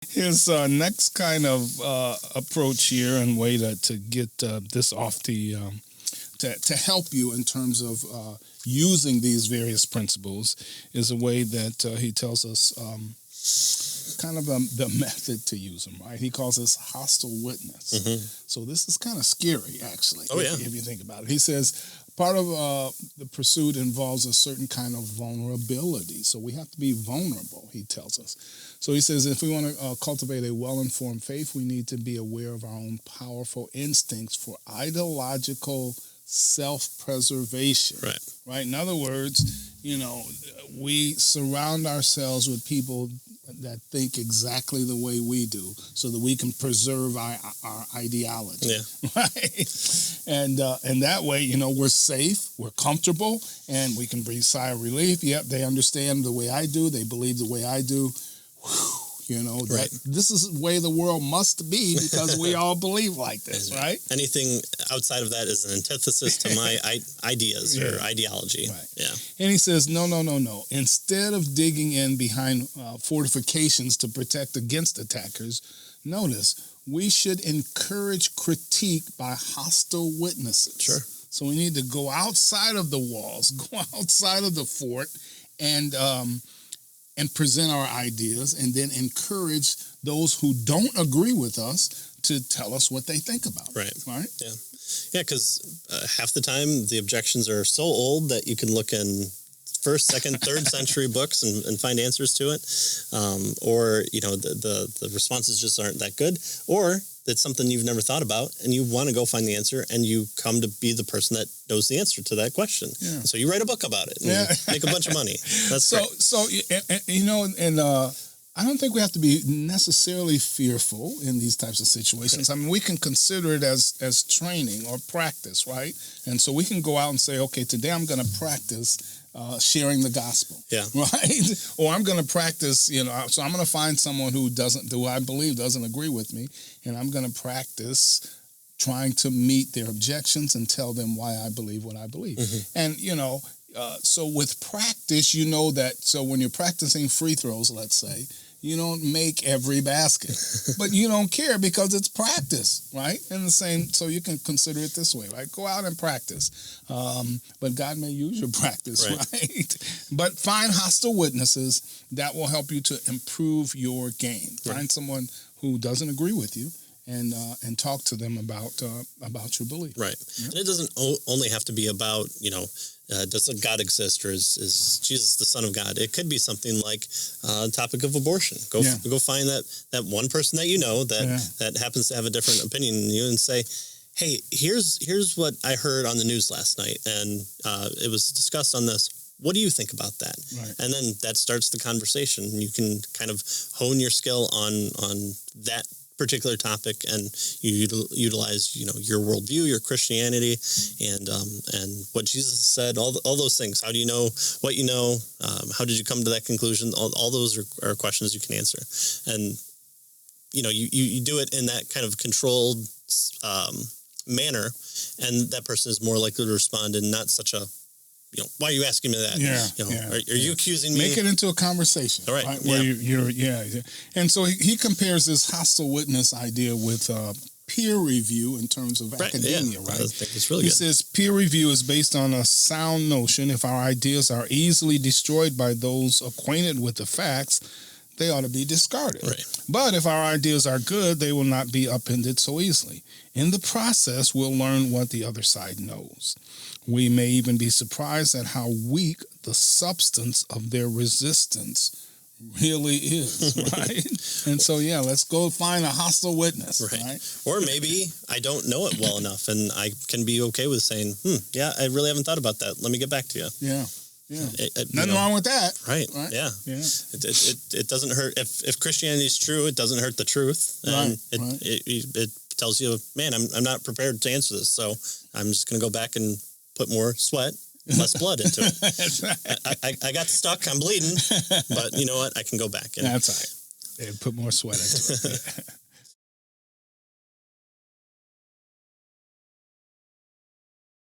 His next kind of approach here and way to get this off the to help you in terms of using these various principles is a way that he tells us kind of the method to use them, right? He calls this hostile witness. Mm-hmm. So this is kind of scary, actually, if you think about it. He says part of the pursuit involves a certain kind of vulnerability. So we have to be vulnerable, he tells us. So he says if we want to cultivate a well-informed faith, we need to be aware of our own powerful instincts for ideological self-preservation. Right? In other words, we surround ourselves with people that think exactly the way we do so that we can preserve our ideology. Right? And that way, we're safe, we're comfortable, and we can breathe a sigh of relief. Yep, they understand the way I do, they believe the way I do. That this is the way the world must be because we all believe like this, right? Anything outside of that is an antithesis to my ideas or ideology. Right. Yeah. And he says, no. Instead of digging in behind fortifications to protect against attackers, notice, we should encourage critique by hostile witnesses. Sure. So we need to go outside of the walls, go outside of the fort, and present our ideas, and then encourage those who don't agree with us to tell us what they think about it. Right? Yeah, because half the time the objections are so old that you can look in first, second, third century books and find answers to it, or the responses just aren't that good, or it's something you've never thought about and you want to go find the answer, and you come to be the person that knows the answer to that question. Yeah. So you write a book about it and make a bunch of money. That's great. So I don't think we have to be necessarily fearful in these types of situations. I mean, we can consider it as training or practice, right? And so we can go out and say, okay, today I'm going to practice sharing the gospel, right? Or I'm going to practice, so I'm going to find someone who I believe doesn't agree with me, and I'm going to practice trying to meet their objections and tell them why I believe what I believe. Mm-hmm. And, so with practice, so when you're practicing free throws, let's say, you don't make every basket, but you don't care because it's practice, right? And the same, so you can consider it this way, right? Go out and practice, but God may use your practice, right? But find hostile witnesses that will help you to improve your game. Right. Find someone who doesn't agree with you, and talk to them about your belief. Right. Yeah. And it doesn't only have to be about, does a God exist, or is Jesus the Son of God? It could be something like the topic of abortion. Go find that one person that happens to have a different opinion than you, and say, hey, here's what I heard on the news last night, and it was discussed on this. What do you think about that? Right. And then that starts the conversation. You can kind of hone your skill on that particular topic, and you utilize your worldview, your Christianity, and what Jesus said, all those things. How do you know what you know? How did you come to that conclusion? All those are questions you can answer, and you do it in that kind of controlled manner, and that person is more likely to respond in not such a why are you asking me that? Are you accusing me? Make it into a conversation. All right. Where you're. And so he compares this hostile witness idea with peer review in terms of academia, right? I think it's really good. He says peer review is based on a sound notion. If our ideas are easily destroyed by those acquainted with the facts, they ought to be discarded. Right. But if our ideas are good, they will not be upended so easily. In the process, we'll learn what the other side knows. We may even be surprised at how weak the substance of their resistance really is, right? And so, let's go find a hostile witness, right? Or maybe I don't know it well enough, and I can be okay with saying, I really haven't thought about that. Let me get back to you. Yeah. Nothing wrong with that. Right. Yeah. It doesn't hurt. If Christianity is true, it doesn't hurt the truth. And it tells you, man, I'm not prepared to answer this, so I'm just going to go back and put more sweat, less blood into it. That's right. I got stuck. I'm bleeding, but you know what? I can go back. That's right. And put more sweat into it.